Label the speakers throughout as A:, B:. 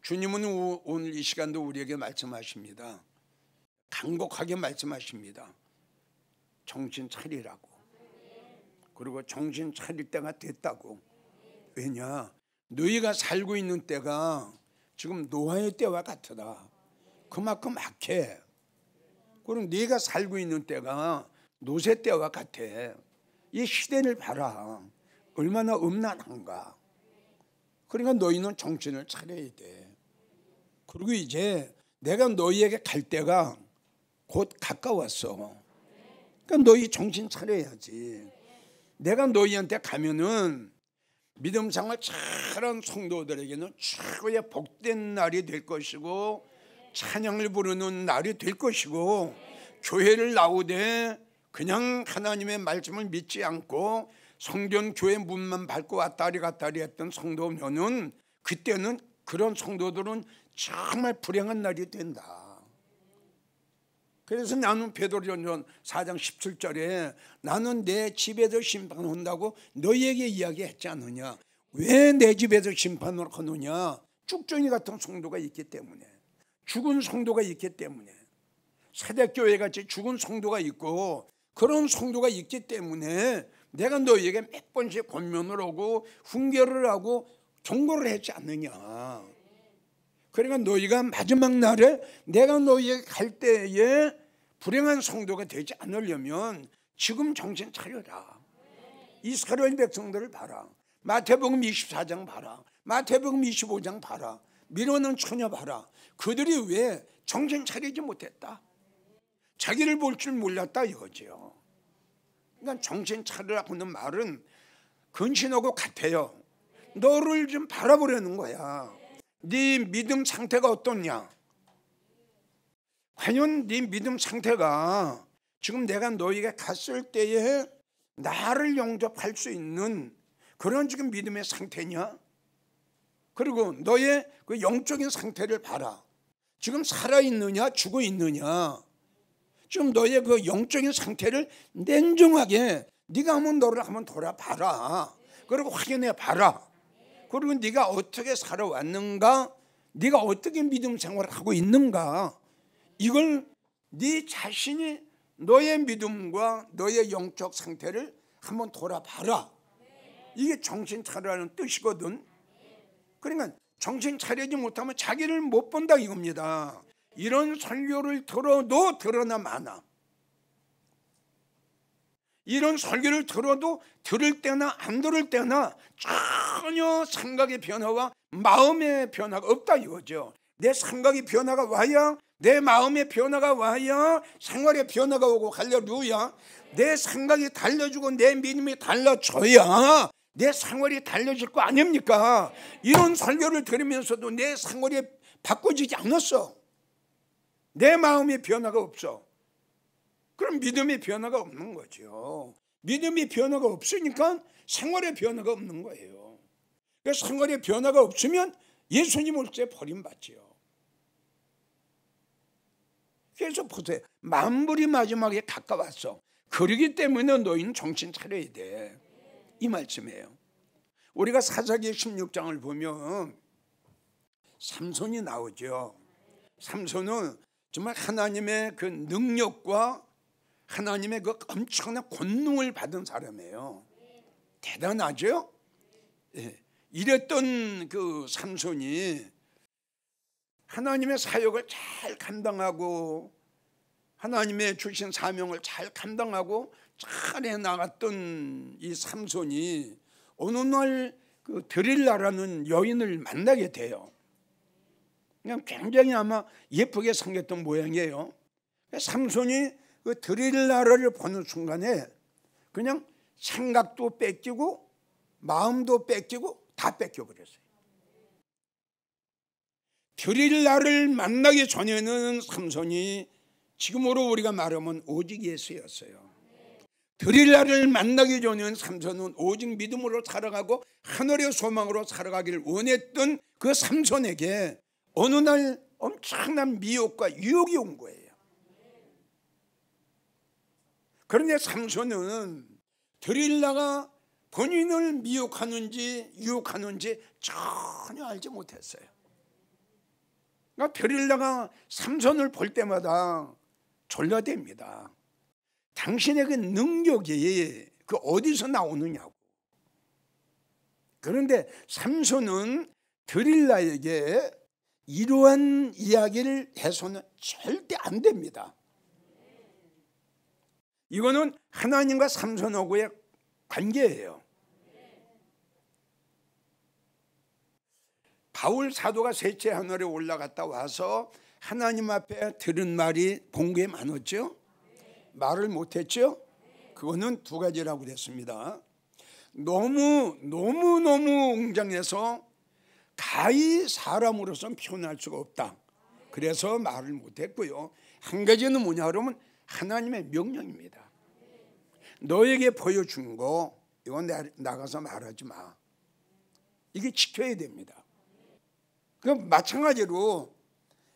A: 주님은 오늘 이 시간도 우리에게 말씀하십니다. 간곡하게 말씀하십니다. 정신 차리라고. 그리고 정신 차릴 때가 됐다고. 왜냐? 너희가 살고 있는 때가 지금 노아의 때와 같으다. 그만큼 악해. 그럼 네가 살고 있는 때가 노새 때와 같아. 이 시대를 봐라. 얼마나 음란한가. 그러니까 너희는 정신을 차려야 돼. 그리고 이제 내가 너희에게 갈 때가 곧 가까웠어. 그러니까 너희 정신 차려야지. 내가 너희한테 가면은 믿음 생활 잘한 성도들에게는 최고의 복된 날이 될 것이고, 찬양을 부르는 날이 될 것이고, 교회를 나오되 그냥 하나님의 말씀을 믿지 않고 성전 교회 문만 밟고 왔다리 갔다리 했던 성도면은 그때는 그런 성도들은 정말 불행한 날이 된다. 그래서 나는 베드로전서 4장 17절에 나는 내 집에서 심판한다고 너희에게 이야기했지 않느냐. 왜 내 집에서 심판을 하느냐. 쭉정이 같은 성도가 있기 때문에, 죽은 성도가 있기 때문에, 세대교회같이 죽은 성도가 있고 그런 성도가 있기 때문에 내가 너희에게 몇 번씩 권면을 하고 훈계를 하고 경고를 했지 않느냐. 그러니까 너희가 마지막 날에 내가 너희에게 갈 때에 불행한 성도가 되지 않으려면 지금 정신 차려라. 이스라엘 백성들을 봐라. 마태복음 24장 봐라. 마태복음 25장 봐라. 미련한 처녀 봐라. 그들이 왜 정신 차리지 못했다? 자기를 볼 줄 몰랐다 이거지요. 그러니까 정신 차리라고 하는 말은 근신하고 같아요. 너를 좀 바라보려는 거야. 네 믿음 상태가 어떻냐? 과연 네 믿음 상태가 지금 내가 너희가 갔을 때에 나를 영접할 수 있는 그런 지금 믿음의 상태냐? 그리고 너의 그 영적인 상태를 봐라. 지금 살아있느냐 죽어 있느냐? 지금 너의 그 영적인 상태를 냉정하게 네가 한번 너를 한번 돌아봐라. 그리고 확인해 봐라. 그리고 네가 어떻게 살아왔는가, 네가 어떻게 믿음 생활을 하고 있는가, 이걸 네 자신이 너의 믿음과 너의 영적 상태를 한번 돌아봐라. 이게 정신 차리라는 뜻이거든. 그러니까 정신 차리지 못하면 자기를 못 본다 이겁니다. 이런 설교를 들어도 들으나 마나, 이런 설교를 들어도 들을 때나 안 들을 때나 전혀 생각의 변화와 마음의 변화가 없다 이거죠. 내 생각의 변화가 와야, 내 마음의 변화가 와야 생활의 변화가 오고, 할렐루야. 내 생각이 달라지고 내 믿음이 달라져야 내 생활이 달라질 거 아닙니까? 이런 설교를 들으면서도 내 생활이 바꿔지지 않았어. 내 마음의 변화가 없어. 그럼 믿음의 변화가 없는 거죠. 믿음의 변화가 없으니까 생활의 변화가 없는 거예요. 그래서 생활의 변화가 없으면 예수님 올 때 버림받지요. 그래서 보세요. 만물이 마지막에 가까웠어. 그러기 때문에 너희는 정신 차려야 돼. 이 말씀이에요. 우리가 사사기 16장을 보면 삼손이 나오죠. 삼손은 정말 하나님의 그 능력과 하나님의 그 엄청난 권능을 받은 사람이에요. 대단하죠? 예. 이랬던 그 삼손이 하나님의 사역을 잘 감당하고 하나님의 주신 사명을 잘 감당하고 잘 해나갔던 이 삼손이 어느 날 그 드릴라라는 여인을 만나게 돼요. 그냥 굉장히 아마 예쁘게 생겼던 모양이에요. 삼손이 그 드릴라를 보는 순간에 그냥 생각도 뺏기고 마음도 뺏기고 다 뺏겨버렸어요. 드릴라를 만나기 전에는 삼손이 지금으로 우리가 말하면 오직 예수였어요. 드릴라를 만나기 전에는 삼손은 오직 믿음으로 살아가고 하늘의 소망으로 살아가기를 원했던 그 삼손에게 어느 날 엄청난 미혹과 유혹이 온 거예요. 그런데 삼손은 드릴라가 본인을 미혹하는지 유혹하는지 전혀 알지 못했어요. 그러니까 데릴라가 삼손을 볼 때마다 졸라댑니다. 당신의 그 능력이 그 어디서 나오느냐고. 그런데 삼손은 데릴라에게 이러한 이야기를 해서는 절대 안 됩니다. 이거는 하나님과 삼손하고의 관계예요. 바울 사도가 셋째 하늘에 올라갔다 와서 하나님 앞에 들은 말이 본게 많았죠. 말을 못했죠. 그거는 두 가지라고 됐습니다. 너무 웅장해서 가히 사람으로서는 표현할 수가 없다. 그래서 말을 못했고요. 한 가지는 뭐냐 그러면 하나님의 명령입니다. 너에게 보여준 거 이건 나가서 말하지 마. 이게 지켜야 됩니다. 그럼 마찬가지로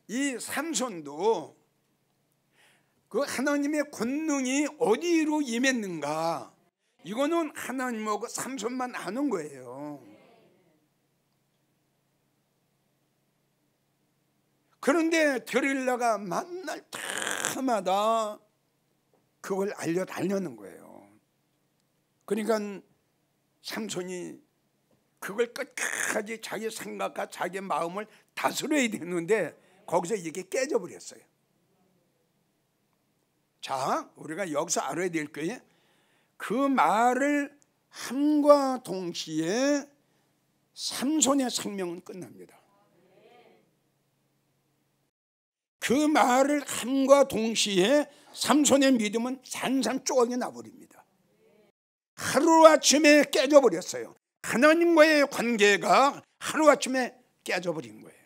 A: 이 삼손도 그 하나님의 권능이 어디로 임했는가, 이거는 하나님하고 삼손만 아는 거예요. 그런데 데릴라가 만날 때마다 그걸 알려달라는 거예요. 그러니까 삼손이 그걸 끝까지 자기 생각과 자기 마음을 다스려야 되는데 거기서 이게 깨져버렸어요. 자, 우리가 여기서 알아야 될 거예요. 그 말을 함과 동시에 삼손의 생명은 끝납니다. 그 말을 함과 동시에 삼손의 믿음은 산산조각이 나버립니다. 하루아침에 깨져버렸어요. 하나님과의 관계가 하루아침에 깨져버린 거예요.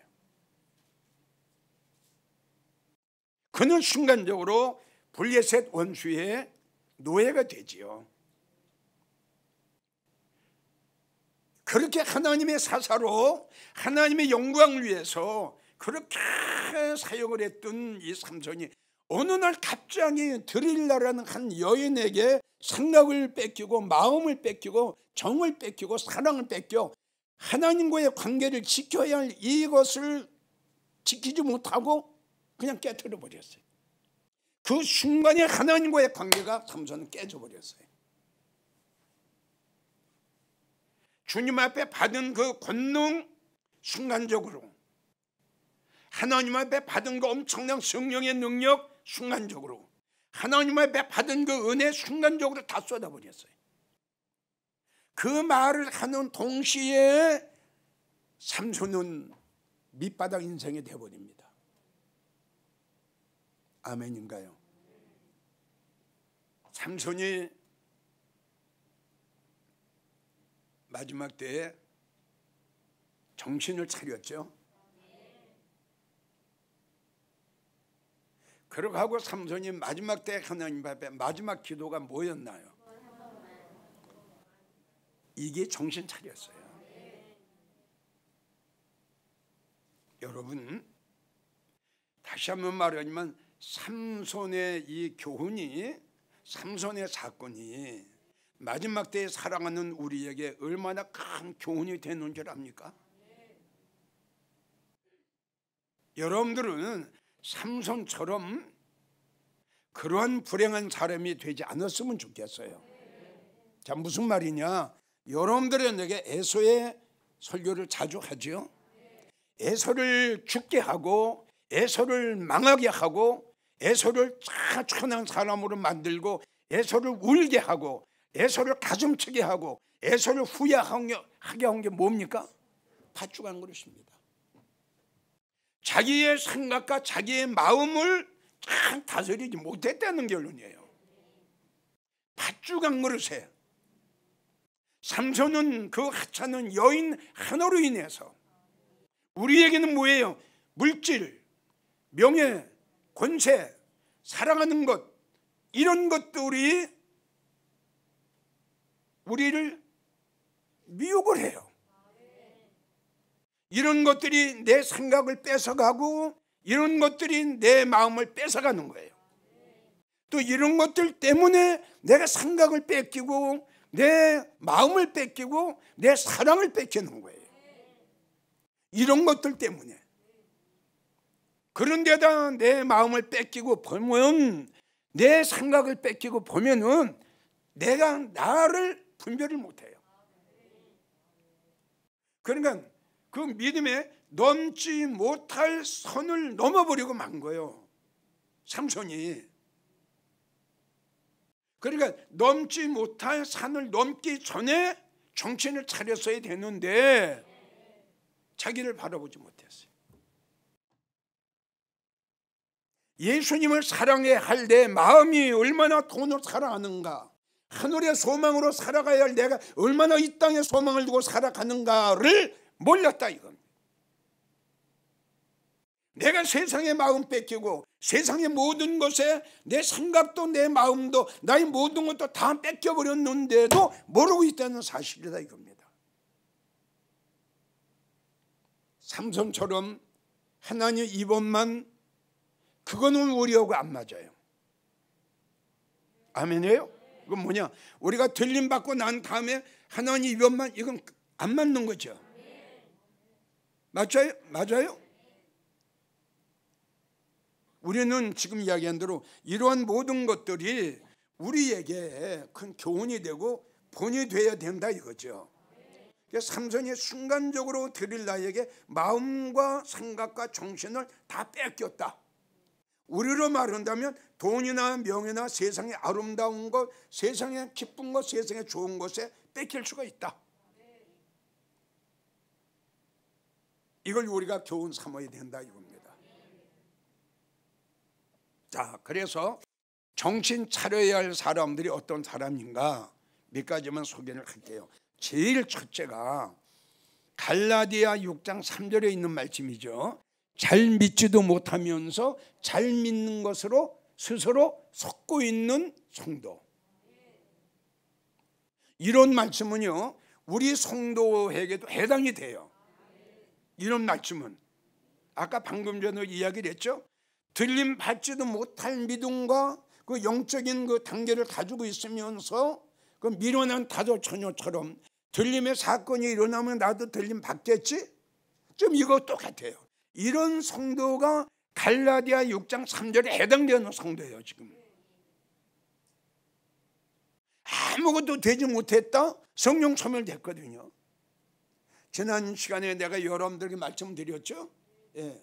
A: 그는 순간적으로 블레셋 원수의 노예가 되지요. 그렇게 하나님의 사사로 하나님의 영광을 위해서 그렇게 사역을 했던 이 삼손이 어느 날 갑자기 데릴라라는 한 여인에게 생각을 뺏기고 마음을 뺏기고 정을 뺏기고 사랑을 뺏겨 하나님과의 관계를 지켜야 할 이것을 지키지 못하고 그냥 깨트려 버렸어요. 그 순간에 하나님과의 관계가 삼손은 깨져버렸어요. 주님 앞에 받은 그 권능, 순간적으로 하나님 앞에 받은 그 엄청난 성령의 능력, 순간적으로 하나님 앞에 받은 그 은혜, 순간적으로 다 쏟아버렸어요. 그 말을 하는 동시에 삼손은 밑바닥 인생이 되어버립니다. 아멘인가요? 삼손이 마지막 때에 정신을 차렸죠. 그러고 하고 삼손이 마지막 때 하나님 앞에 마지막 기도가 뭐였나요? 이게 정신 차렸어요. 여러분, 다시 한번 말하지만 삼손의 이 교훈이, 삼손의 사건이 마지막 때에 살아가는 우리에게 얼마나 큰 교훈이 되는 줄 압니까? 여러분들은 삼손처럼 그러한 불행한 사람이 되지 않았으면 좋겠어요. 자, 무슨 말이냐? 여러분들은 내게 에서의 설교를 자주 하죠. 에서를 죽게 하고 에서를 망하게 하고 에서를 천한 사람으로 만들고 에서를 울게 하고 에서를 가슴치게 하고 에서를 후회하게 한 게 뭡니까? 팥죽한 그릇입니다. 자기의 생각과 자기의 마음을 참 다스리지 못했다는 결론이에요. 팥죽한 그릇에 삼손은 그 하찮은 여인 하나로 인해서 우리에게는 뭐예요? 물질, 명예, 권세, 사랑하는 것, 이런 것들이 우리를 미혹을 해요. 이런 것들이 내 생각을 뺏어가고 이런 것들이 내 마음을 뺏어가는 거예요. 또 이런 것들 때문에 내가 생각을 뺏기고 내 마음을 뺏기고 내 사랑을 뺏기는 거예요. 이런 것들 때문에. 그런데다 내 마음을 뺏기고 보면, 내 생각을 뺏기고 보면은 내가 나를 분별을 못해요. 그러니까 그 믿음에 넘지 못할 선을 넘어버리고 만 거예요, 삼손이. 그러니까 넘지 못할 산을 넘기 전에 정신을 차렸어야 되는데 자기를 바라보지 못했어요. 예수님을 사랑해야 할 내 마음이 얼마나 돈을 사랑하는가, 하늘의 소망으로 살아가야 할 내가 얼마나 이 땅에 소망을 두고 살아가는가를 몰랐다 이겁니다. 내가 세상의 마음 뺏기고 세상의 모든 것에 내 생각도 내 마음도 나의 모든 것도 다 뺏겨버렸는데도 모르고 있다는 사실이다 이겁니다. 삼손처럼 하나님 이번만, 그거는 우리하고 안 맞아요. 아멘이에요? 그건 뭐냐? 우리가 들림 받고 난 다음에 하나님 이번만, 이건 안 맞는 거죠. 맞아요? 맞아요? 우리는 지금 이야기한 대로 이러한 모든 것들이 우리에게 큰 교훈이 되고 본이 되어야 된다 이거죠. 삼손이 순간적으로 들릴라에게 마음과 생각과 정신을 다 뺏겼다. 우리로 말한다면 돈이나 명예나 세상의 아름다운 것, 세상의 기쁜 것, 세상의 좋은 것에 뺏길 수가 있다. 이걸 우리가 교훈 삼아야 된다 이겁니다. 자, 그래서 정신 차려야 할 사람들이 어떤 사람인가 몇 가지만 소개를 할게요. 제일 첫째가 갈라디아 6장 3절에 있는 말씀이죠. 잘 믿지도 못하면서 잘 믿는 것으로 스스로 속고 있는 성도. 이런 말씀은요, 우리 성도에게도 해당이 돼요. 이런 말씀은 아까 방금 전에 이야기를 했죠. 들림 받지도 못할 믿음과 그 영적인 그 단계를 가지고 있으면서 그 미련한 다도 처녀처럼 들림의 사건이 일어나면 나도 들림 받겠지? 좀 이거 똑같아요. 이런 성도가 갈라디아 6장 3절에 해당되는 성도예요. 지금 아무것도 되지 못했다? 성령 소멸됐거든요. 지난 시간에 내가 여러분들에게 말씀드렸죠. 예.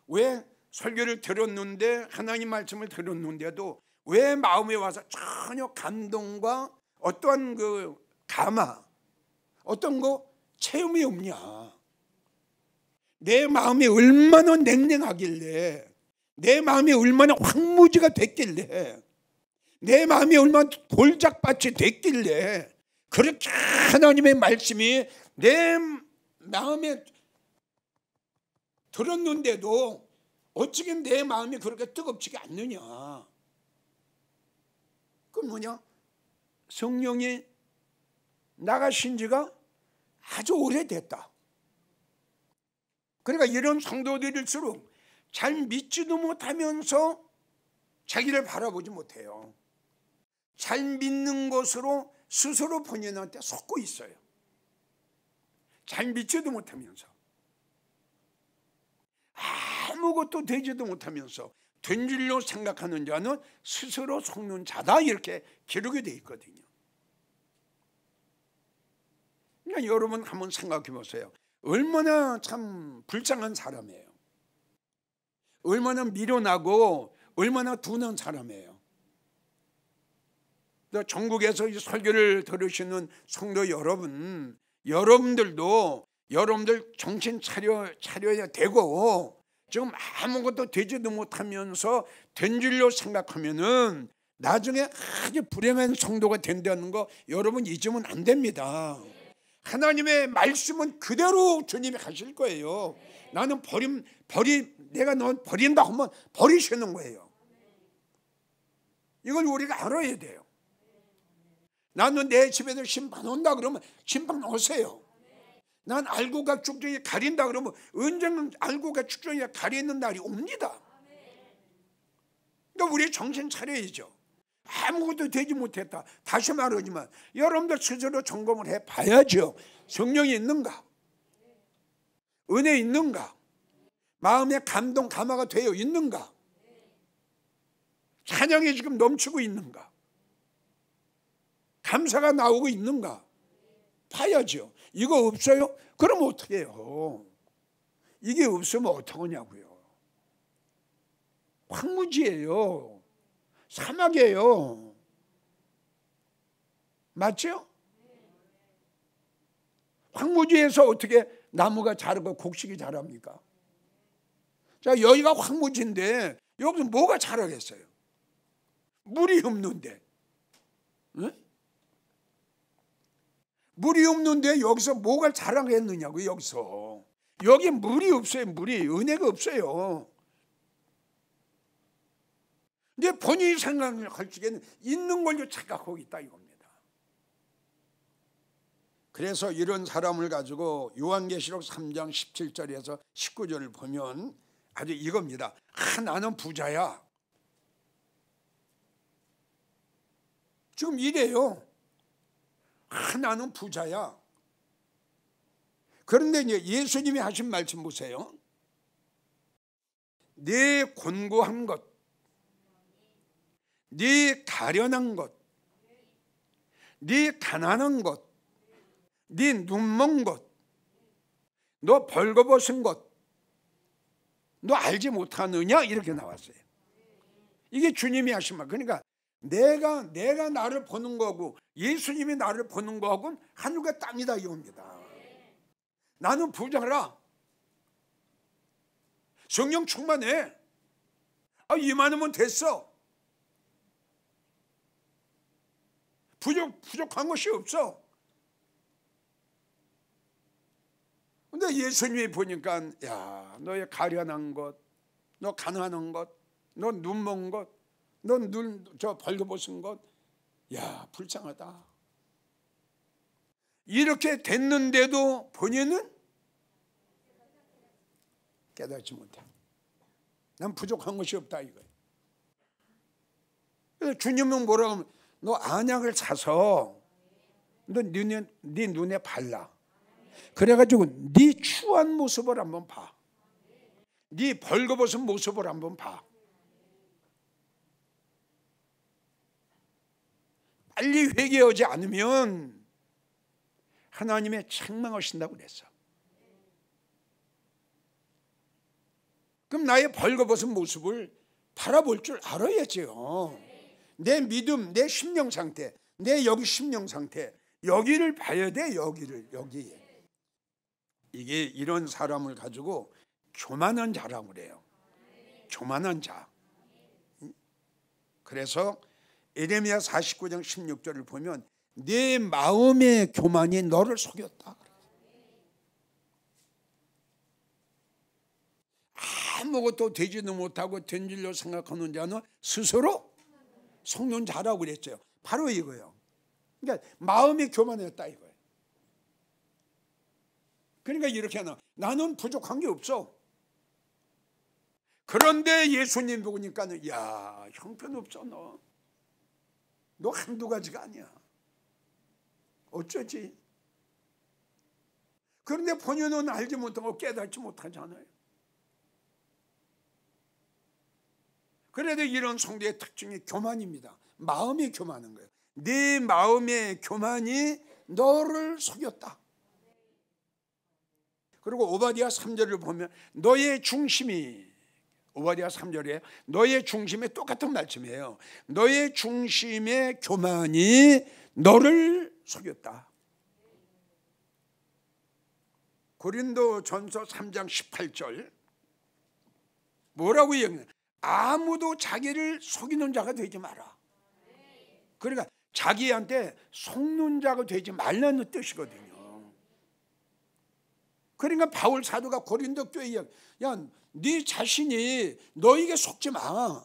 A: 왜 설교를 들었는데, 하나님 말씀을 들었는데도 왜 마음에 와서 전혀 감동과 어떠한 그 감화, 어떤 거 체험이 없냐. 내 마음이 얼마나 냉랭하길래, 내 마음이 얼마나 황무지가 됐길래, 내 마음이 얼마나 골작밭이 됐길래 그렇게 하나님의 말씀이 내 마음에 들었는데도 어찌게 내 마음이 그렇게 뜨겁지가 않느냐. 그건 뭐냐? 성령이 나가신 지가 아주 오래됐다. 그러니까 이런 성도들일수록 잘 믿지도 못하면서 자기를 바라보지 못해요. 잘 믿는 것으로 스스로 본인한테 속고 있어요. 잘 믿지도 못하면서, 아무것도 되지도 못하면서 된 줄로 생각하는 자는 스스로 속는 자다, 이렇게 기록이 되어 있거든요. 그러니까 여러분 한번 생각해 보세요. 얼마나 참 불쌍한 사람이에요. 얼마나 미련하고 얼마나 둔한 사람이에요. 전국에서 이 설교를 들으시는 성도 여러분, 여러분들도 여러분들 정신 차려야 되고, 지금 아무것도 되지도 못하면서 된 줄로 생각하면은 나중에 아주 불행한 성도가 된다는 거 여러분 잊으면 안 됩니다. 하나님의 말씀은 그대로 주님이 하실 거예요. 나는 내가 너 버린다 하면 버리시는 거예요. 이걸 우리가 알아야 돼요. 나는 내 집에서 심판 온다 그러면 심판 오세요. 난 알고가 축정이 가린다 그러면 언젠가 알고가 축정이 가리는 날이 옵니다. 그러니까 우리 정신 차려야죠. 아무것도 되지 못했다. 다시 말하지만 여러분들 스스로 점검을 해봐야죠. 성령이 있는가? 은혜 있는가? 마음에 감동 감화가 되어 있는가? 찬양이 지금 넘치고 있는가? 감사가 나오고 있는가? 봐야죠. 이거 없어요? 그럼 어떻게 해요? 이게 없으면 어떡하냐고요. 황무지예요. 사막이에요. 맞죠? 황무지에서 어떻게 나무가 자라고 곡식이 자랍니까? 자, 여기가 황무지인데 여기서 뭐가 자라겠어요? 물이 없는데. 응? 물이 없는데 여기서 뭐가 자라겠느냐고. 여기서 여기 물이 없어요. 물이 은혜가 없어요. 근데 본인이 생각할 적에는 있는 걸로 착각하고 있다 이겁니다. 그래서 이런 사람을 가지고 요한계시록 3장 17절에서 19절을 보면 아주 이겁니다. 나는 부자야. 지금 이래요. 나는 부자야. 그런데 이제 예수님이 하신 말씀 보세요. 네 곤고한 것, 네 가련한 것, 네 가난한 것, 네 눈먼 것, 너 벌거벗은 것, 너 알지 못하느냐? 이렇게 나왔어요. 이게 주님이 하신 말. 그러니까 내가 나를 보는 거고 예수님이 나를 보는 거하고는 하늘과 땅이다 이겁니다. 나는 부자라. 성령 충만해. 이만하면 됐어. 부족한 것이 없어. 근데 예수님이 보니까 야, 너의 가련한 것, 너 가난한 것, 너 눈먼 것, 너 저 벌거벗은 것, 야, 불쌍하다. 이렇게 됐는데도 본인은 깨닫지 못해. 난 부족한 것이 없다 이거예요. 그래서 주님은 뭐라고 하면 너 안약을 사서 너 네 눈에 발라. 그래가지고 네 추한 모습을 한번 봐. 네 벌거벗은 모습을 한번 봐. 빨리 회개하지 않으면 하나님의 책망하신다고 그랬어. 그럼 나의 벌거벗은 모습을 바라볼 줄 알아야죠. 내 믿음, 내 심령 상태, 내 여기 심령 상태, 여기를 봐야 돼. 여기. 이게 이런 사람을 가지고 교만한 자라고 그래요. 교만한 자. 그래서 에레미야 49장 16절을 보면 내 마음의 교만이 너를 속였다. 아무것도 되지도 못하고 된 줄로 생각하는 자는 스스로 속는 자라고 그랬죠. 바로 이거예요. 그러니까 마음이 교만했다 이거예요. 그러니까 이렇게 하나 나는 부족한 게 없어. 그런데 예수님 보니까는 야, 형편없어 너. 너 한두 가지가 아니야. 어쩌지? 그런데 본인은 알지 못하고 깨닫지 못하잖아요. 그래도 이런 성도의 특징이 교만입니다. 마음이 교만한 거예요. 네 마음의 교만이 너를 속였다. 그리고 오바댜 3절을 보면 너의 중심이, 오바댜 3절에 너의 중심에 똑같은 말씀이에요. 너의 중심의 교만이 너를 속였다. 고린도전서 3장 18절 뭐라고 얘기해요? 아무도 자기를 속이는 자가 되지 마라. 그러니까 자기한테 속는 자가 되지 말라는 뜻이거든요. 그러니까 바울 사도가 고린도 교회에 야, 네 자신이 너에게 속지 마.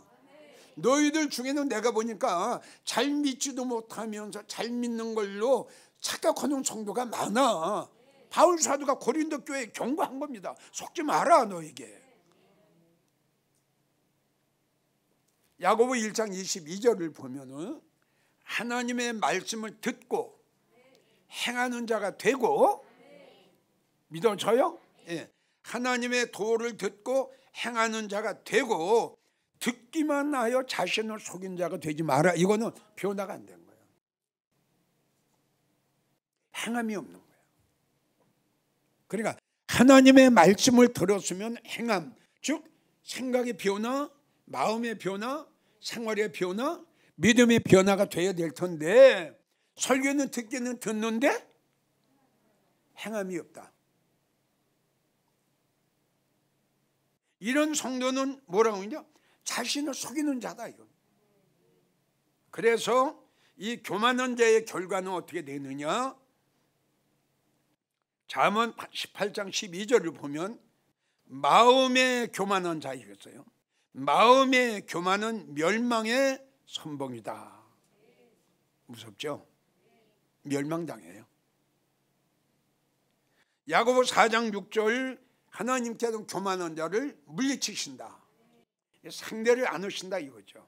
A: 너희들 중에는 내가 보니까 잘 믿지도 못하면서 잘 믿는 걸로 착각하는 성도가 많아. 바울 사도가 고린도 교회에 경고한 겁니다. 속지 마라 너에게. 야고보 1장 22절을 보면은 하나님의 말씀을 듣고 행하는 자가 되고 믿어져요? 예. 하나님의 도를 듣고 행하는 자가 되고 듣기만 하여 자신을 속인 자가 되지 마라. 이거는 변화가 안 된 거예요. 행함이 없는 거예요. 그러니까 하나님의 말씀을 들었으면 행함, 즉 생각의 변화, 마음의 변화, 생활의 변화, 믿음의 변화가 돼야 될 텐데 설교는 듣기는 듣는데 행함이 없다. 이런 성도는 뭐라고 하냐? 자신을 속이는 자다 이거. 그래서 이 교만한 자의 결과는 어떻게 되느냐? 잠언 18장 12절을 보면 마음의 교만한 자이겠어요. 마음의 교만은 멸망의 선봉이다. 무섭죠? 멸망당해요. 야고보 4장 6절 하나님께서 교만한 자를 물리치신다. 상대를 안 하신다 이거죠.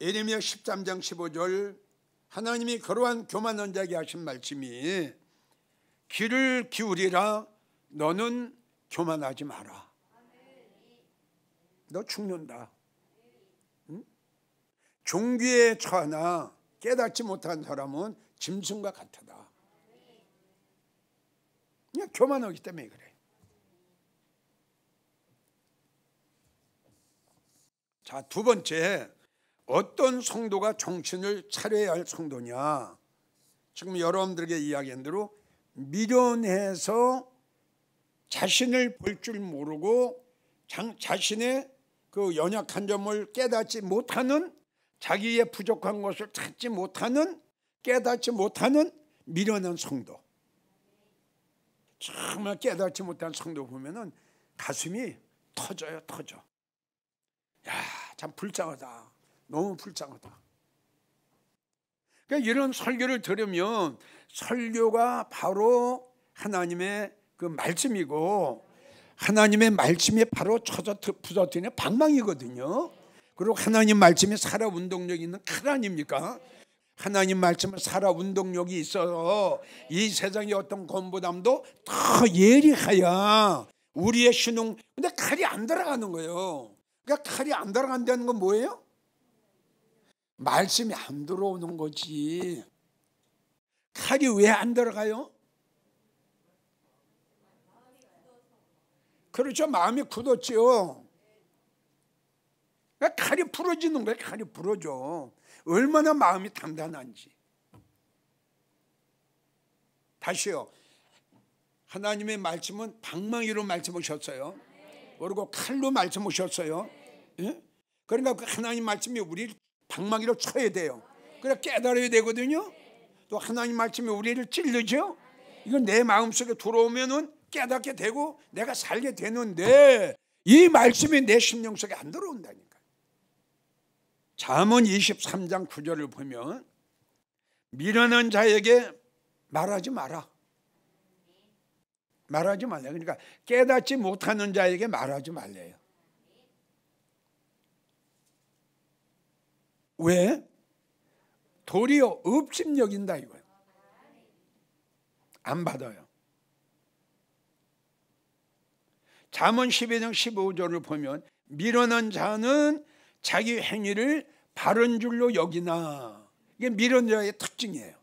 A: 예레미야 13장 15절 하나님이 그러한 교만한 자에게 하신 말씀이 귀를 기울이라 너는 교만하지 마라. 너 죽는다. 응? 종기에 처하나 깨닫지 못한 사람은 짐승과 같다. 그냥 교만하기 때문에 그래. 자, 두 번째, 어떤 성도가 정신을 차려야 할 성도냐? 지금 여러분들에게 이야기한 대로 미련해서 자신을 볼 줄 모르고 자신의 그 연약한 점을 깨닫지 못하는, 자기의 부족한 것을 찾지 못하는, 깨닫지 못하는 미련한 성도. 정말 깨닫지 못한 성도 보면은 가슴이 터져요, 터져. 야, 참 불쌍하다. 너무 불쌍하다. 그러니까 이런 설교를 들으면 설교가 바로 하나님의 그 말씀이고 하나님의 말씀이 바로 쳐져 부서뜨리는 방망이거든요. 그리고 하나님 말씀이 살아 운동력이 있는 칼 아닙니까? 하나님 말씀은 살아 운동력이 있어서 이 세상의 어떤 권부담도 더 예리하여 우리의 신ung. 근데 칼이 안 들어가는 거예요. 그러니까 칼이 안 들어간다는 건 뭐예요? 말씀이 안 들어오는 거지. 칼이 왜 안 들어가요? 그렇죠. 마음이 굳었죠. 그러니까 칼이 부러지는 거예요. 칼이 부러져. 얼마나 마음이 단단한지. 다시요. 하나님의 말씀은 방망이로 말씀하셨어요. 그리고 칼로 말씀하셨어요. 예? 그러니까 그 하나님 말씀이 우리를 방망이로 쳐야 돼요. 그래 깨달아야 되거든요. 또 하나님 말씀이 우리를 찔르죠. 이건 내 마음속에 들어오면은 깨닫게 되고 내가 살게 되는데 이 말씀이 내 심령 속에 안 들어온다니까. 잠언 23장 9절을 보면 미련한 자에게 말하지 마라. 말하지 말라. 그러니까 깨닫지 못하는 자에게 말하지 말래요. 왜? 도리어 업심여긴다 이거예요. 안 받아요. 잠언 12장 15절을 보면 미련한 자는 자기 행위를 바른 줄로 여기나. 이게 미련한 자의 특징이에요.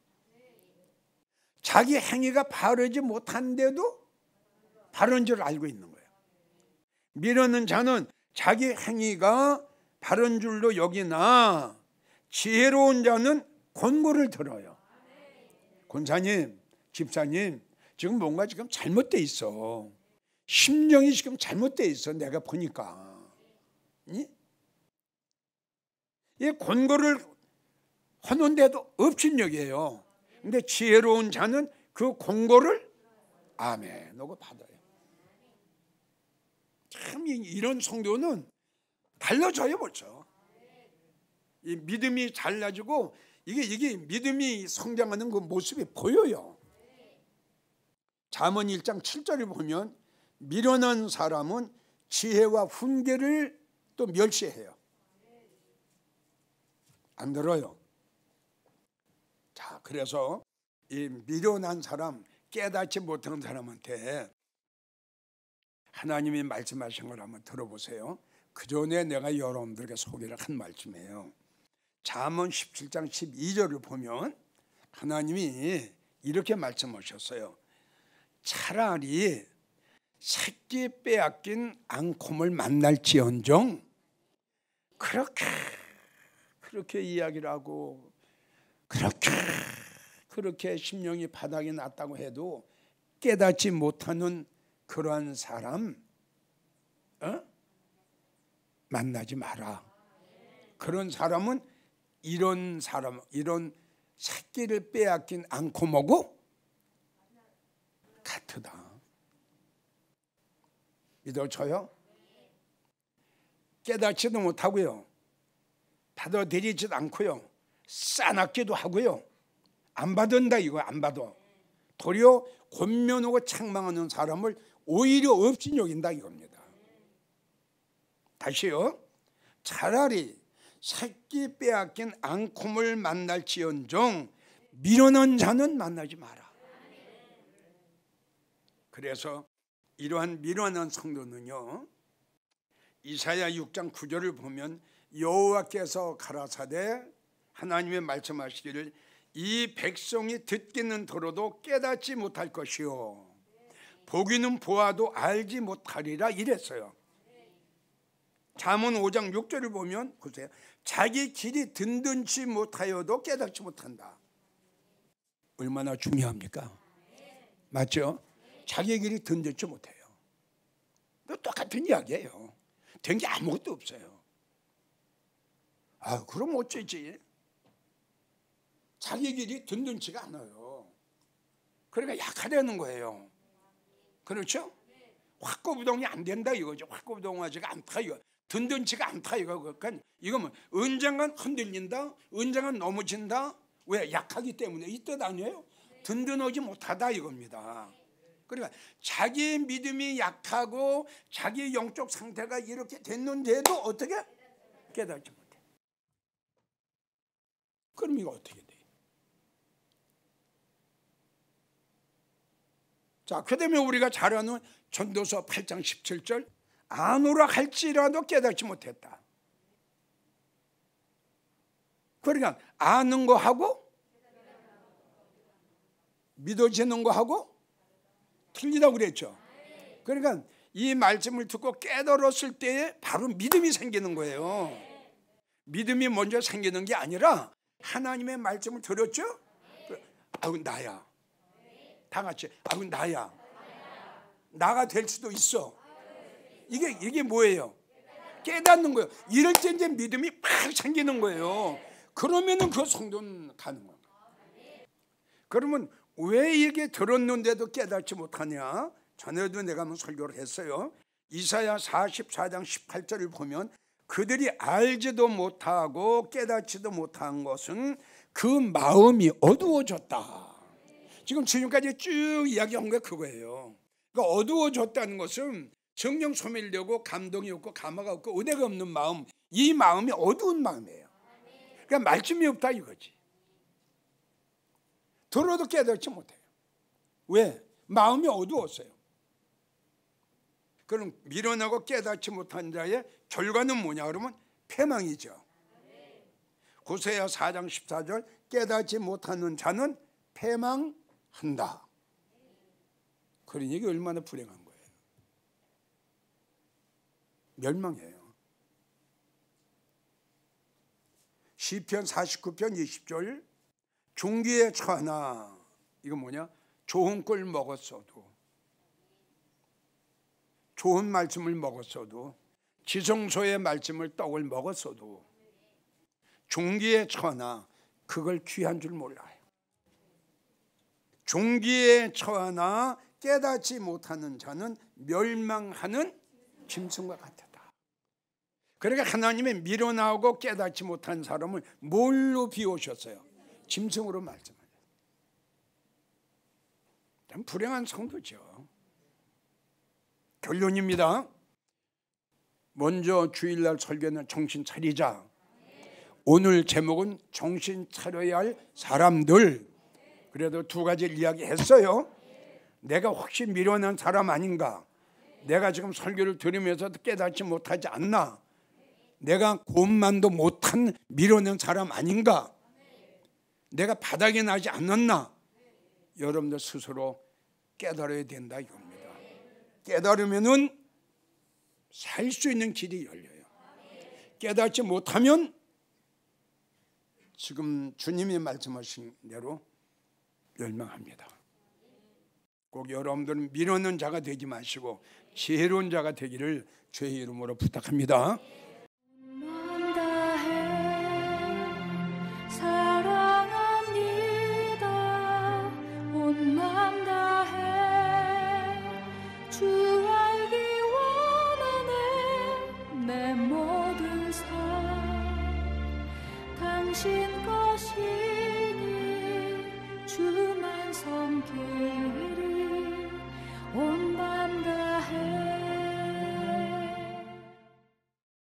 A: 자기 행위가 바르지 못한데도 바른 줄 알고 있는 거예요. 미련한 자는 자기 행위가 바른 줄로 여기나 지혜로운 자는 권고를 들어요. 권사님, 집사님, 지금 뭔가 지금 잘못돼 있어. 심정이 지금 잘못돼 있어. 내가 보니까. 이 권고를 하는데도 업신여기예요. 근데 지혜로운 자는 그 권고를 아멘 하고 받아요. 참 이런 성도는 달라져요 벌써. 이 믿음이 달라지고 이게 믿음이 성장하는 그 모습이 보여요. 잠언 1장 7절을 보면 미련한 사람은 지혜와 훈계를 또 멸시해요. 안 들어요. 자, 그래서 이 미련한 사람, 깨닫지 못하는 사람한테 하나님이 말씀하신 걸 한번 들어보세요. 그 전에 내가 여러분들에게 소개를 한 말씀이에요. 잠언 17장 12절을 보면 하나님이 이렇게 말씀하셨어요. 차라리 새끼 빼앗긴 앙콤을 만날지언정, 그렇게 이야기를 하고 그렇게 심령이 바닥에 났다고 해도 깨닫지 못하는 그러한 사람 만나지 마라. 그런 사람은 이런 새끼를 빼앗긴 앙콤하고 같으다. 믿어져요? 깨닫지도 못하고요, 받아들이지도 않고요, 싸납기도 하고요, 안 받은다 이거 안 받아. 도리어 권면하고 책망하는 사람을 오히려 없이 여긴다 이겁니다. 다시요. 차라리 새끼 빼앗긴 앙콤을 만날지언정 미련한 자는 만나지 마라. 그래서 이러한 미련한 성도는요, 이사야 6장 9절을 보면 여호와께서 가라사대 하나님의 말씀하시기를 이 백성이 듣기는 들어도 깨닫지 못할 것이요 보기는 보아도 알지 못하리라 이랬어요. 잠언 5장 6절을 보면 보세요. 자기 길이 든든치 못하여도 깨닫지 못한다. 얼마나 중요합니까? 맞죠? 자기 길이 든든치 못해요. 똑같은 이야기예요. 된 게 아무것도 없어요. 그럼 어쩌지? 자기 길이 든든치가 않아요. 그러니까 약하다는 거예요. 그렇죠? 확고부동이 안 된다 이거죠. 확고부동하지가 않다 이거. 든든치가 않다 이거. 그러니까 이거는 언젠간 흔들린다, 언젠간 넘어진다. 왜? 약하기 때문에. 이 뜻 아니에요? 든든하지 못하다 이겁니다. 그러니까 자기 믿음이 약하고 자기 영적 상태가 이렇게 됐는데도 어떻게 깨닫지 못해. 그럼 이거 어떻게 돼? 자, 그 다음에 우리가 잘 아는 전도서 8장 17절 아노라 할지라도 깨닫지 못했다. 그러니까 아는 거 하고 믿어지는 거 하고 틀리다고 그랬죠. 그러니까 이 말씀을 듣고 깨달았을 때에 바로 믿음이 생기는 거예요. 믿음이 먼저 생기는 게 아니라 하나님의 말씀을 들었죠? 나야. 다 같이 나야. 나가 될 수도 있어. 이게 뭐예요? 깨닫는 거예요. 이럴 때 이제 믿음이 팍 생기는 거예요. 그러면은 그 성도는 가는 거예요. 그러면 왜 이게 들었는데도 깨닫지 못하냐? 전에도 내가 한번 설교를 했어요. 이사야 44장 18절을 보면 그들이 알지도 못하고 깨닫지도 못한 것은 그 마음이 어두워졌다. 지금 지금까지 쭉 이야기한 게 그거예요. 그러니까 어두워졌다는 것은 정령 소멸되고 감동이 없고 감화가 없고 은혜가 없는 마음, 이 마음이 어두운 마음이에요. 그러니까 말씀이 없다 이거지. 들어도 깨닫지 못해요. 왜? 마음이 어두웠어요. 그럼 미련하고 깨닫지 못한 자의 결과는 뭐냐 그러면 패망이죠. 고세야 4장 14절 깨닫지 못하는 자는 패망한다. 그러니 이게 얼마나 불행한 거예요. 멸망해요. 시편 49편 20절 종기에 처하나 이거 뭐냐? 좋은 꿀 먹었어도 좋은 말씀을 먹었어도 지성소의 말씀을 떡을 먹었어도 종기에 처하나 그걸 귀한 줄 몰라요. 종기에 처하나 깨닫지 못하는 자는 멸망하는 짐승과 같다. 그러니까 하나님의 미련하고 깨닫지 못한 사람을 뭘로 비우셨어요? 짐승으로 말씀하셨어요. 참 불행한 성도죠. 결론입니다. 먼저 주일날 설교는 정신 차리자. 오늘 제목은 정신 차려야 할 사람들. 그래도 두 가지를 이야기했어요. 내가 혹시 미련한 사람 아닌가? 내가 지금 설교를 들으면서도 깨닫지 못하지 않나? 내가 고음만도 못한 밀어낸 사람 아닌가? 내가 바닥에 나지 않았나? 여러분들 스스로 깨달아야 된다 이겁니다. 깨달으면은 살 수 있는 길이 열려요. 깨닫지 못하면 지금 주님이 말씀하신 대로 멸망합니다. 꼭 여러분들은 밀어넣는 자가 되지 마시고 지혜로운 자가 되기를 주의 이름으로 부탁합니다.
B: 당신 것이니 주만 섬기리 온